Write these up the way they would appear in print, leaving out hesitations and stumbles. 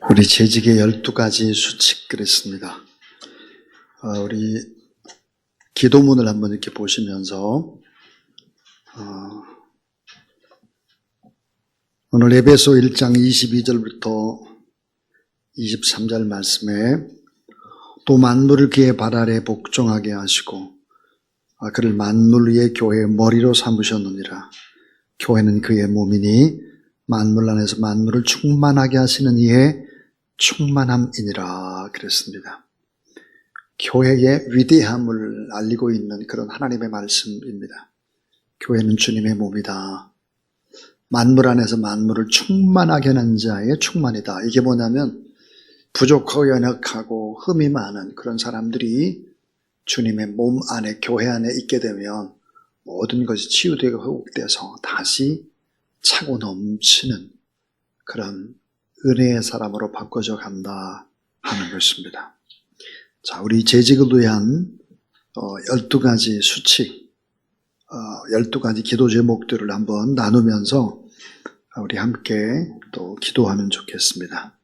우리 재직의 12가지 수칙 그랬습니다. 우리 기도문을 한번 이렇게 보시면서 오늘 에베소 1장 22절부터 23절 말씀에 또 만물을 그의 발 아래 복종하게 하시고 그를 만물 위의 교회의 머리로 삼으셨느니라. 교회는 그의 몸이니 만물 안에서 만물을 충만하게 하시는 이의 충만함이니라 그랬습니다. 교회의 위대함을 알리고 있는 그런 하나님의 말씀입니다. 교회는 주님의 몸이다. 만물 안에서 만물을 충만하게 하는 자의 충만이다. 이게 뭐냐면 부족하고 연약하고 흠이 많은 그런 사람들이 주님의 몸 안에 교회 안에 있게 되면 모든 것이 치유되고 회복돼서 다시 차고 넘치는 그런 은혜의 사람으로 바꿔져 간다 하는 것입니다. 자, 우리 재직을 위한 12가지 수칙, 12가지 기도 제목들을 한번 나누면서 우리 함께 또 기도하면 좋겠습니다.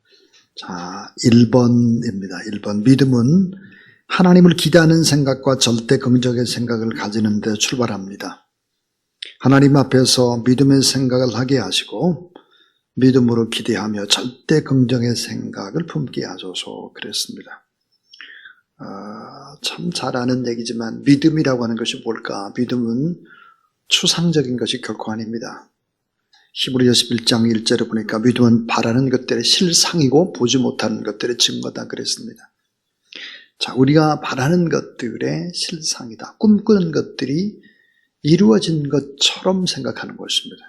자, 1번입니다. 1번. 믿음은 하나님을 기대하는 생각과 절대 긍정의 생각을 가지는 데 출발합니다. 하나님 앞에서 믿음의 생각을 하게 하시고 믿음으로 기대하며 절대 긍정의 생각을 품게 하소서 그랬습니다. 참 잘 아는 얘기지만 믿음이라고 하는 것이 뭘까? 믿음은 추상적인 것이 결코 아닙니다. 히브리서 11장 1절에 보니까 믿음은 바라는 것들의 실상이고 보지 못하는 것들의 증거다 그랬습니다. 자, 우리가 바라는 것들의 실상이다. 꿈꾸는 것들이 이루어진 것처럼 생각하는 것입니다.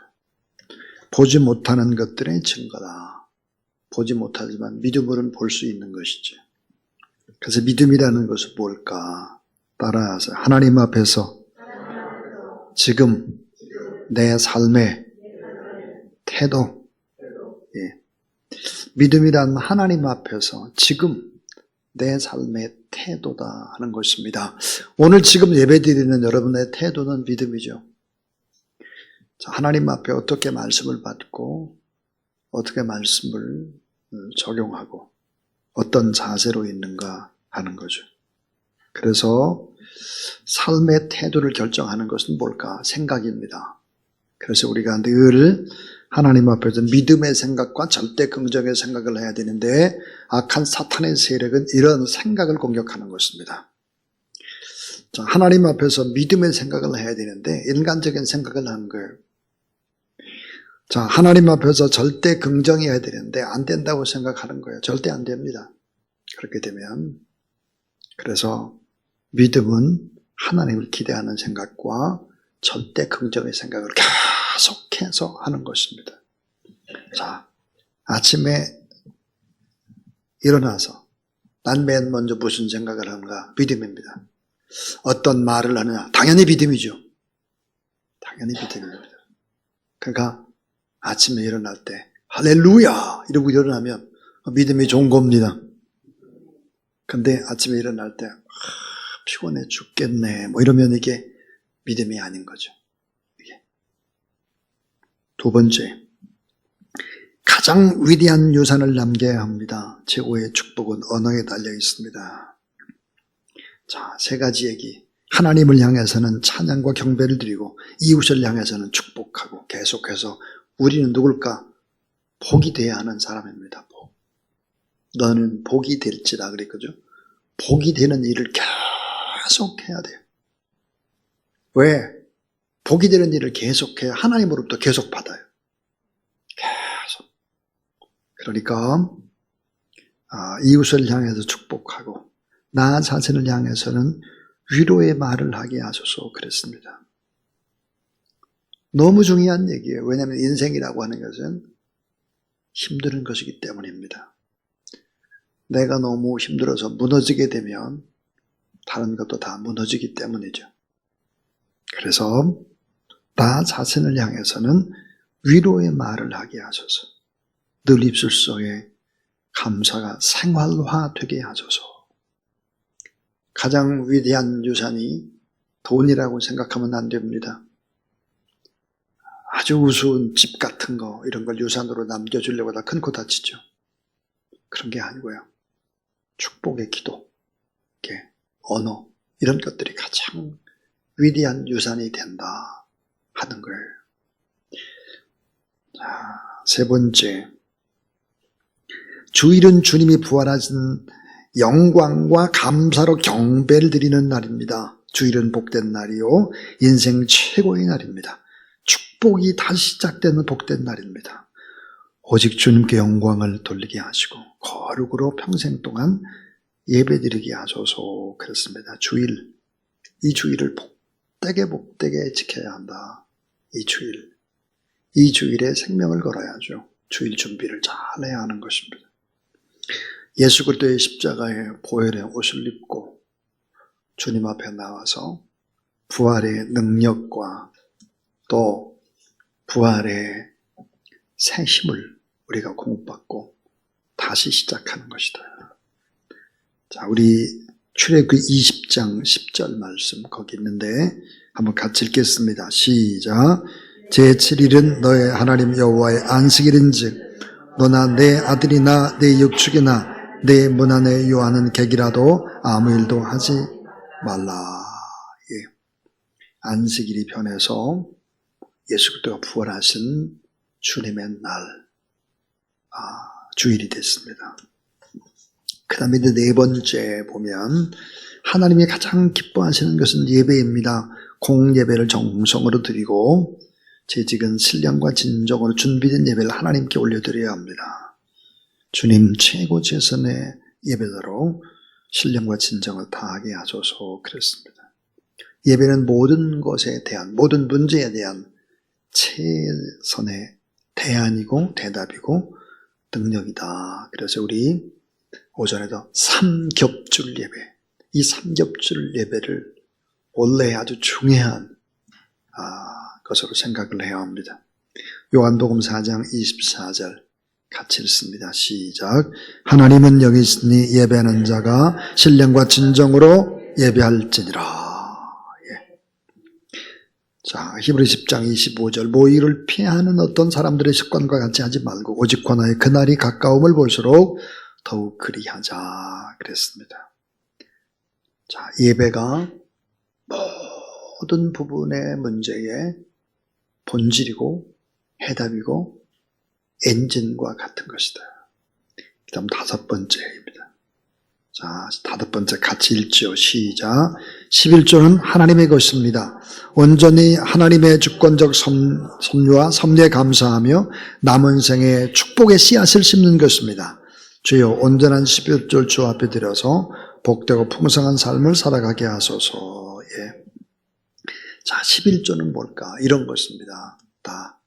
보지 못하는 것들의 증거다. 보지 못하지만 믿음으로는 볼 수 있는 것이죠. 그래서 믿음이라는 것은 뭘까? 따라서 하나님 앞에서 지금 내 삶의 태도, 믿음이란 하나님 앞에서 지금 내 삶의 태도다 하는 것입니다. 오늘 지금 예배드리는 여러분의 태도는 믿음이죠. 자, 하나님 앞에 어떻게 말씀을 받고 어떻게 말씀을 적용하고 어떤 자세로 있는가 하는 거죠. 그래서 삶의 태도를 결정하는 것은 뭘까? 생각입니다. 그래서 우리가 늘 하나님 앞에서 믿음의 생각과 절대 긍정의 생각을 해야 되는데 악한 사탄의 세력은 이런 생각을 공격하는 것입니다. 자, 하나님 앞에서 믿음의 생각을 해야 되는데 인간적인 생각을 하는 거예요. 자, 하나님 앞에서 절대 긍정해야 되는데 안 된다고 생각하는 거예요. 절대 안 됩니다. 그렇게 되면 그래서 믿음은 하나님을 기대하는 생각과 절대 긍정의 생각을 계속해서 하는 것입니다. 자, 아침에 일어나서 난 맨 먼저 무슨 생각을 하는가? 믿음입니다. 어떤 말을 하느냐? 당연히 믿음이죠. 당연히 믿음입니다. 그러니까 아침에 일어날 때 할렐루야 이러고 일어나면 믿음이 좋은 겁니다. 근데 아침에 일어날 때 피곤해 죽겠네 뭐 이러면 이게 믿음이 아닌 거죠. 이게. 두 번째, 가장 위대한 유산을 남겨야 합니다. 최고의 축복은 언어에 달려 있습니다. 자, 세 가지 얘기. 하나님을 향해서는 찬양과 경배를 드리고 이웃을 향해서는 축복하고 계속해서 우리는 누굴까? 복이 돼야 하는 사람입니다. 복. 너는 복이 될지라 그랬거죠. 복이 되는 일을 계속 해야 돼요. 왜? 복이 되는 일을 계속해야 하나님으로부터 계속 받아요. 계속. 그러니까 이웃을 향해서 축복하고 나 자신을 향해서는 위로의 말을 하게 하소서 그랬습니다. 너무 중요한 얘기예요. 왜냐하면 인생이라고 하는 것은 힘든 것이기 때문입니다. 내가 너무 힘들어서 무너지게 되면 다른 것도 다 무너지기 때문이죠. 그래서 나 자신을 향해서는 위로의 말을 하게 하소서. 늘 입술 속에 감사가 생활화되게 하소서. 가장 위대한 유산이 돈이라고 생각하면 안 됩니다. 아주 우스운 집 같은 거 이런 걸 유산으로 남겨주려고 다 큰 코 다치죠. 그런 게 아니고요. 축복의 기도, 언어, 이런 것들이 가장 위대한 유산이 된다 하는 거예요. 자, 세 번째, 주일은 주님이 부활하신 영광과 감사로 경배를 드리는 날입니다. 주일은 복된 날이요, 인생 최고의 날입니다. 축복이 다시 시작되는 복된 날입니다. 오직 주님께 영광을 돌리게 하시고 거룩으로 평생 동안 예배드리게 하소서. 그렇습니다. 주일, 이 주일을 복되게 지켜야 한다. 이 주일에 생명을 걸어야죠. 주일 준비를 잘 해야 하는 것입니다. 예수 그리스도의 십자가의 보혈의 옷을 입고 주님 앞에 나와서 부활의 능력과 또 부활의 새 힘을 우리가 공급받고 다시 시작하는 것이다. 자, 우리 출애굽기 20장 10절 말씀 거기 있는데 한번 같이 읽겠습니다. 시작. 제7일은 너의 하나님 여호와의 안식일인즉 너나 내 아들이나 내 육축이나 내 문 안에 요하는 객이라도 아무 일도 하지 말라. 예. 안식일이 변해서 예수 그리스도가 부활하신 주님의 날, 주일이 됐습니다. 그 다음에 네 번째 보면 하나님이 가장 기뻐하시는 것은 예배입니다. 공예배를 정성으로 드리고 재직은 신령과 진정으로 준비된 예배를 하나님께 올려드려야 합니다. 주님 최고 최선의 예배대로 신령과 진정을 다하게 하소서. 그랬습니다. 예배는 모든 것에 대한, 모든 문제에 대한 최선의 대안이고 대답이고 능력이다. 그래서 우리 오전에도 삼겹줄 예배, 이 삼겹줄 예배를 원래 아주 중요한 것으로 생각을 해야 합니다. 요한복음 4장 24절 같이 읽습니다. 시작. 하나님은 여기 있으니 예배하는 자가 신령과 진정으로 예배할지니라. 예. 자, 히브리 10장 25절 모의를 피하는 어떤 사람들의 습관과 같이 하지 말고 오직 권하의 그날이 가까움을 볼수록 더욱 그리하자. 그랬습니다. 자, 예배가 모든 부분의 문제의 본질이고 해답이고 엔진과 같은 것이다. 그 다음 다섯 번째입니다. 자, 다섯 번째 같이 읽죠. 시작. 11조는 하나님의 것입니다. 온전히 하나님의 주권적 섭리와 섭리에 감사하며 남은 생에 축복의 씨앗을 심는 것입니다. 주여 온전한 11조를 주 앞에 드려서 복되고 풍성한 삶을 살아가게 하소서. 예. 자, 11조는 뭘까? 이런 것입니다. 다.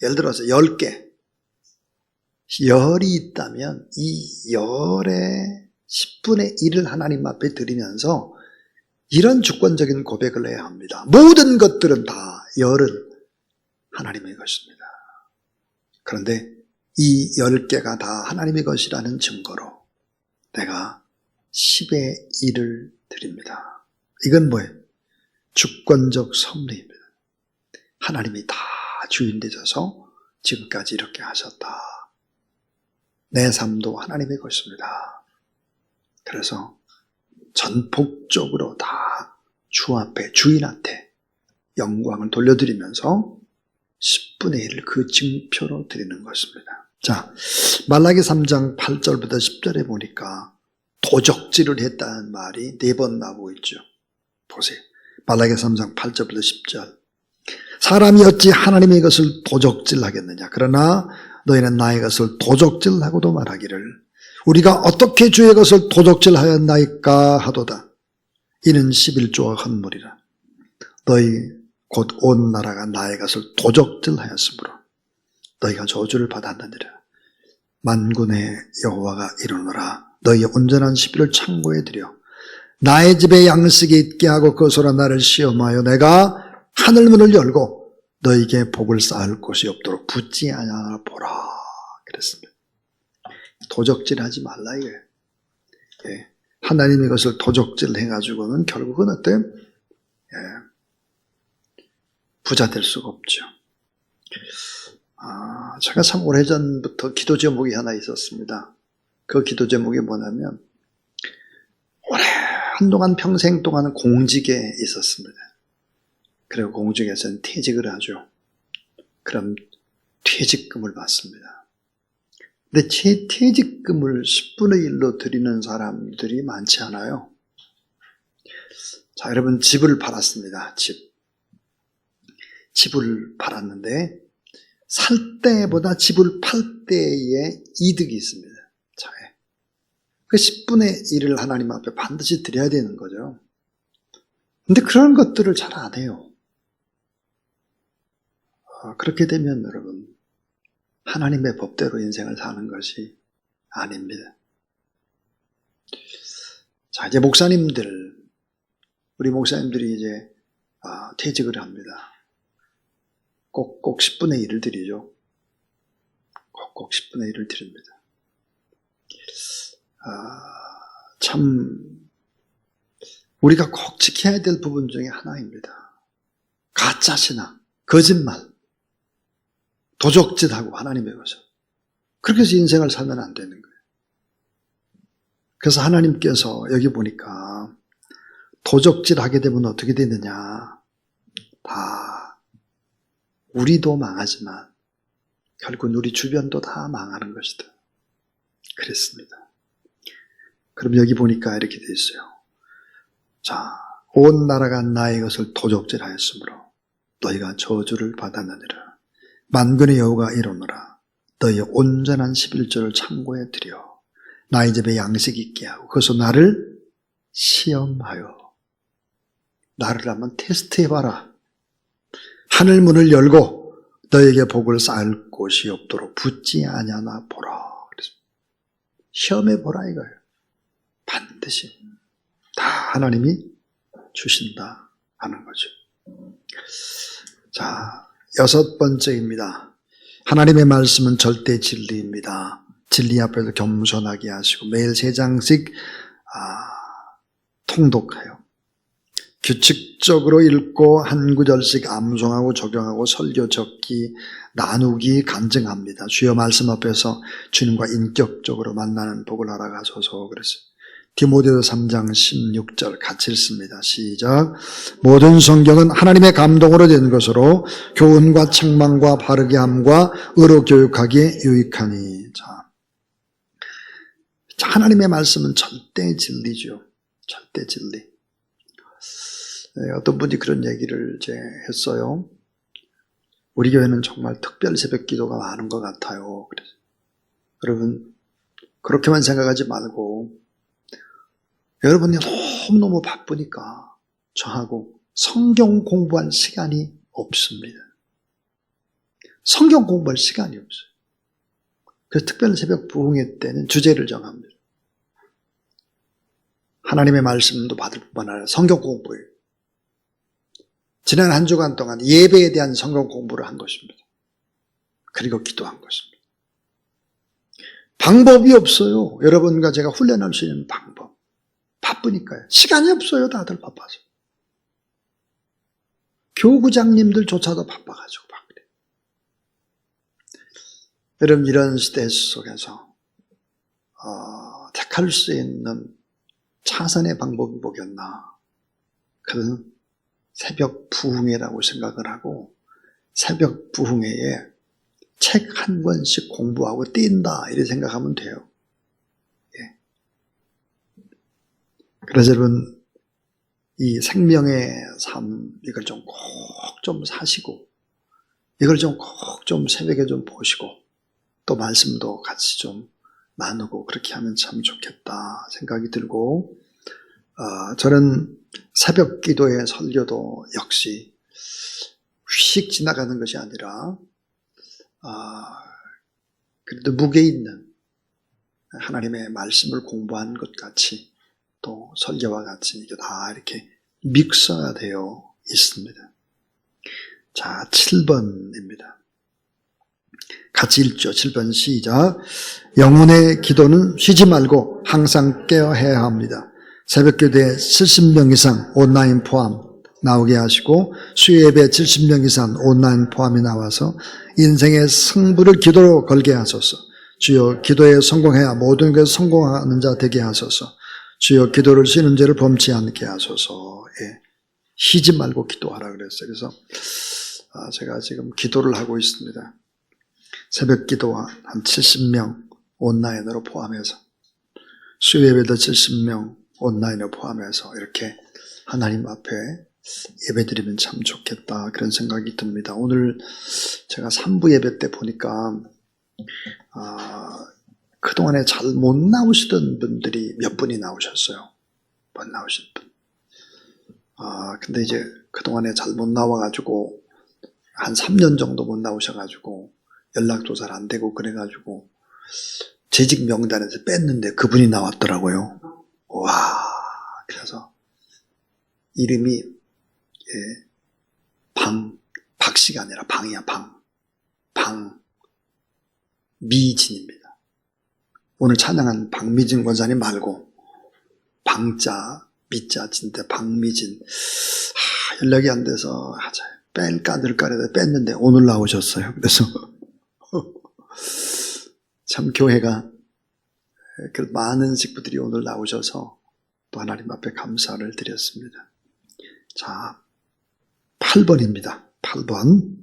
예를 들어서 10개. 열이 있다면 이 열의 10분의 1을 하나님 앞에 드리면서 이런 주권적인 고백을 해야 합니다. 모든 것들은 다 열은 하나님의 것입니다. 그런데 이 10개가 다 하나님의 것이라는 증거로 내가 10의 1을 드립니다. 이건 뭐예요? 주권적 섭리입니다. 하나님이 다 주인 되셔서 지금까지 이렇게 하셨다. 내 삶도 하나님의 것입니다. 그래서 전폭적으로 다 주 앞에, 주인한테 영광을 돌려드리면서 10분의 1을 그 증표로 드리는 것입니다. 자, 말라기 3장 8절부터 10절에 보니까 도적질을 했다는 말이 4번 나오고 있죠. 보세요. 말라기 3장 8절부터 10절. 사람이 어찌 하나님의 것을 도적질하겠느냐. 그러나 너희는 나의 것을 도적질하고도 말하기를 우리가 어떻게 주의 것을 도적질하였나이까 하도다. 이는 11조와 헌물이라. 너희 곧 온 나라가 나의 것을 도적질하였으므로 너희가 저주를 받았느니라. 만군의 여호와가 이르노라. 너희 온전한 11을 창고에 들여 나의 집에 양식이 있게 하고 그것으로 나를 시험하여 내가 하늘문을 열고 너에게 복을 쌓을 곳이 없도록 붙지 아니하나 보라. 그랬습니다. 도적질하지 말라 이거예요. 예. 하나님의 것을 도적질 해가지고는 결국은 어때요? 부자 될 수가 없죠. 제가 참 오래전부터 기도 제목이 하나 있었습니다. 그 기도 제목이 뭐냐면 오래 한동안 평생 동안 공직에 있었습니다. 그리고 공직에서는 퇴직을 하죠. 그럼 퇴직금을 받습니다. 근데 제 퇴직금을 10분의 1로 드리는 사람들이 많지 않아요. 자, 여러분 집을 팔았습니다. 집을 팔았는데 살 때보다 집을 팔 때의 이득이 있습니다. 자, 그 10분의 1을 하나님 앞에 반드시 드려야 되는 거죠. 근데 그런 것들을 잘 안 해요. 그렇게 되면 여러분 하나님의 법대로 인생을 사는 것이 아닙니다. 자, 이제 우리 목사님들이 이제 퇴직을 합니다. 꼭 10분의 1을 드리죠. 꼭 10분의 1을 드립니다. 참 우리가 꼭 지켜야 될 부분 중에 하나입니다. 가짜 신앙, 거짓말, 도적질하고 하나님의 것을 그렇게 해서 인생을 살면 안 되는 거예요. 그래서 하나님께서 여기 보니까 도적질하게 되면 어떻게 되느냐, 다 우리도 망하지만 결국은 우리 주변도 다 망하는 것이다. 그랬습니다. 그럼 여기 보니까 이렇게 돼 있어요. 자, 온 나라가 나의 것을 도적질하였으므로 너희가 저주를 받았느니라. 만군의 여호와가 이르노라. 너희의 온전한 11조를 창고에 들여 나의 집에 양식 있게 하고 거기서 나를 시험하여, 나를 한번 테스트해봐라. 하늘 문을 열고 너에게 복을 쌓을 곳이 없도록 붙지 아니하나 보라. 시험해보라 이거예요. 반드시 다 하나님이 주신다 하는 거죠. 자, 6번째입니다. 하나님의 말씀은 절대 진리입니다. 진리 앞에서 겸손하게 하시고 매일 3장씩 통독하여 규칙적으로 읽고 한 구절씩 암송하고 적용하고 설교 적기 나누기 간증합니다. 주여 말씀 앞에서 주님과 인격적으로 만나는 복을 알아가소서. 그랬어요. 디모데후서 3장 16절 같이 읽습니다. 시작. 모든 성경은 하나님의 감동으로 된 것으로 교훈과 책망과 바르게 함과 의로 교육하기에 유익하니. 자, 하나님의 말씀은 절대 진리죠. 절대 진리. 어떤 분이 그런 얘기를 이제 했어요. 우리 교회는 정말 특별 새벽 기도가 많은 것 같아요. 그래서 여러분 그렇게만 생각하지 말고 여러분이 너무너무 바쁘니까 저하고 성경 공부할 시간이 없습니다. 성경 공부할 시간이 없어요. 그래서 특별 새벽 부흥회 때는 주제를 정합니다. 하나님의 말씀도 받을 뿐만 아니라 성경 공부예요. 지난 한 주간 동안 예배에 대한 성경 공부를 한 것입니다. 그리고 기도한 것입니다. 방법이 없어요. 여러분과 제가 훈련할 수 있는 방법. 바쁘니까요. 시간이 없어요. 다들 바빠서. 교구장님들조차도 바빠가지고 바쁘네. 여러분 이런 시대 속에서 택할 수 있는 차선의 방법이 뭐겠나. 그는 새벽 부흥회라고 생각을 하고 새벽 부흥회에 책 한 권씩 공부하고 뛴다 이렇게 생각하면 돼요. 예. 그래서 여러분 이 생명의 삶 이걸 좀 꼭 좀 사시고 이걸 좀 꼭 좀 새벽에 좀 보시고 또 말씀도 같이 좀 나누고 그렇게 하면 참 좋겠다 생각이 들고 저는 새벽 기도의 설교도 역시 휙 지나가는 것이 아니라 그래도 무게 있는 하나님의 말씀을 공부한 것 같이 또 설교와 같이 이게 다 이렇게 믹서가 되어 있습니다. 자, 7번입니다. 같이 읽죠. 7번 시작. 영혼의 기도는 쉬지 말고 항상 깨어 해야 합니다. 새벽기도에 70명 이상 온라인 포함 나오게 하시고 수요예배 70명 이상 온라인 포함이 나와서 인생의 승부를 기도로 걸게 하소서. 주여 기도에 성공해야 모든 것에 성공하는 자 되게 하소서. 주여 기도를 쉬는 죄를 범치 않게 하소서. 예. 쉬지 말고 기도하라 그랬어요. 그래서 제가 지금 기도를 하고 있습니다. 새벽 기도와 한 70명 온라인으로 포함해서, 수요예배도 70명 온라인으로 포함해서 이렇게 하나님 앞에 예배드리면 참 좋겠다, 그런 생각이 듭니다. 오늘 제가 3부 예배 때 보니까 그동안에 잘 못 나오시던 분들이 몇 분이 나오셨어요. 못 나오신 분. 근데 이제 그동안에 잘 못 나와가지고 한 3년 정도 못 나오셔가지고 연락도 잘 안 되고 그래가지고 재직 명단에서 뺐는데 그분이 나왔더라고요. 와, 그래서 이름이 박씨가 아니라 방이야, 방미진입니다. 오늘 찬양한 박미진 권사님 말고 방자 미자 진데 방미진, 연락이 안 돼서 뺄까 늘까 해서 뺐는데 오늘 나오셨어요. 그래서 참 교회가 많은 식구들이 오늘 나오셔서 또 하나님 앞에 감사를 드렸습니다. 자, 8번입니다. 8번.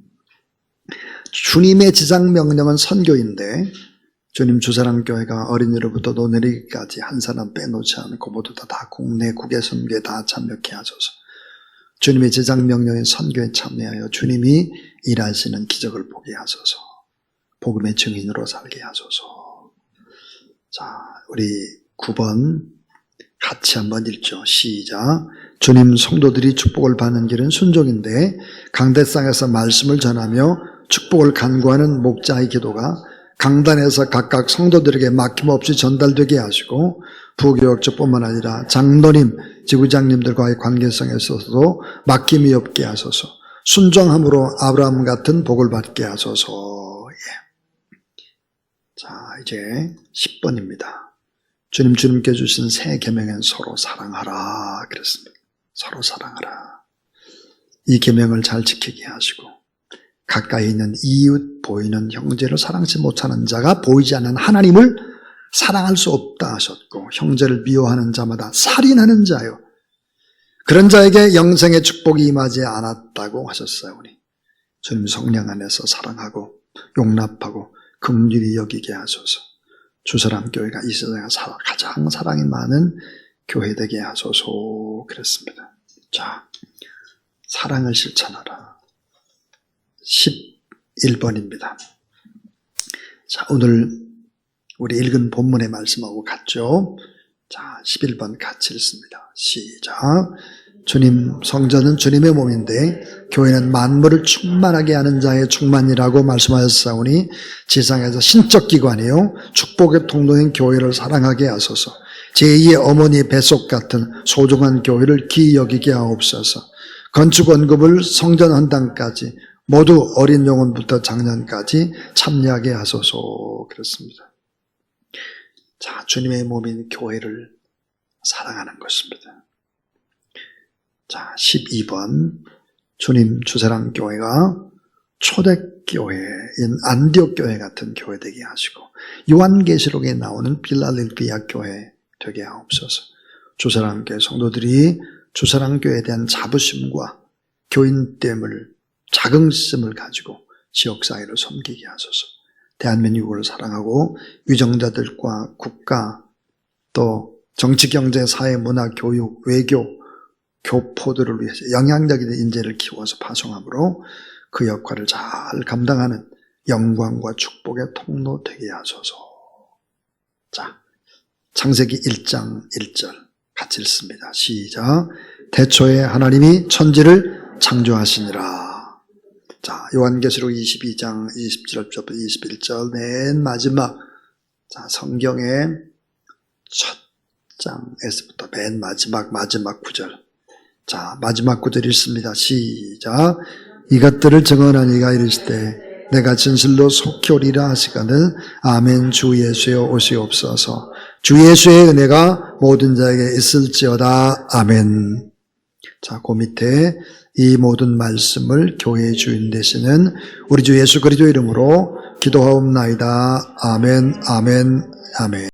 주님의 지상명령은 선교인데 주님 주사랑교회가 어린이로부터 노년이까지 한 사람 빼놓지 않고 모두 다 국내 국외 선교에 다 참여케 하소서. 주님의 지상명령인 선교에 참여하여 주님이 일하시는 기적을 보게 하소서. 복음의 증인으로 살게 하소서. 자, 우리 9번 같이 한번 읽죠. 시작. 주님, 성도들이 축복을 받는 길은 순종인데 강대상에서 말씀을 전하며 축복을 간구하는 목자의 기도가 강단에서 각각 성도들에게 막힘없이 전달되게 하시고 부교역자뿐만 아니라 장로님, 지구장님들과의 관계성에 있어서도 막힘이 없게 하소서. 순종함으로 아브라함 같은 복을 받게 하소서. 예. 자, 이제 10번입니다. 주님께 주신 새 계명은 서로 사랑하라 그랬습니다. 서로 사랑하라. 이 계명을 잘 지키게 하시고 가까이 있는 이웃 보이는 형제를 사랑치 못하는 자가 보이지 않는 하나님을 사랑할 수 없다 하셨고, 형제를 미워하는 자마다 살인하는 자요, 그런 자에게 영생의 축복이 임하지 않았다고 하셨어요. 우리 주님 성령 안에서 사랑하고 용납하고 긍휼히 여기게 하소서. 주사랑교회가 이 세상에 가장 사랑이 많은 교회 되게 하소서 그랬습니다. 자, 사랑을 실천하라. 11번입니다. 자, 오늘 우리 읽은 본문의 말씀하고 같죠? 자, 11번 같이 읽습니다. 시작. 주님, 성전은 주님의 몸인데 교회는 만물을 충만하게 하는 자의 충만이라고 말씀하셨사오니 지상에서 신적 기관이요 축복의 통로인 교회를 사랑하게 하소서. 제2의 어머니 뱃속 같은 소중한 교회를 귀히 여기게 하옵소서. 건축 원급을 성전 헌당까지 모두 어린 영혼부터 장년까지 참여하게 하소서. 그렇습니다. 자, 주님의 몸인 교회를 사랑하는 것입니다. 자, 12번. 주님 주사랑교회가 초대교회인 안디옥 교회 같은 교회 되게 하시고 요한계시록에 나오는 빌라델피아 교회 되게 하옵소서. 주사랑교회 성도들이 주사랑교회에 대한 자부심과 교인됨을, 자긍심을 가지고 지역사회를 섬기게 하소서. 대한민국을 사랑하고 위정자들과 국가, 또 정치, 경제, 사회, 문화, 교육, 외교, 교포들을 위해서 영향력있는 인재를 키워서 파송함으로 그 역할을 잘 감당하는 영광과 축복의 통로 되게 하소서. 자, 창세기 1장 1절 같이 읽습니다. 시작. 태초에 하나님이 천지를 창조하시니라. 자, 요한계시록 22장 27절부터 21절 맨 마지막, 자, 성경의 첫 장에서부터 맨 마지막 9절. 자, 마지막 구절 읽습니다. 시작. 이것들을 증언한 이가 이르시되 내가 진실로 속히 오리라 하시거늘 아멘. 주 예수여 오시옵소서. 주 예수의 은혜가 모든 자에게 있을지어다. 아멘. 자, 그 밑에 이 모든 말씀을 교회의 주인 되시는 우리 주 예수 그리스도 이름으로 기도하옵나이다. 아멘, 아멘, 아멘.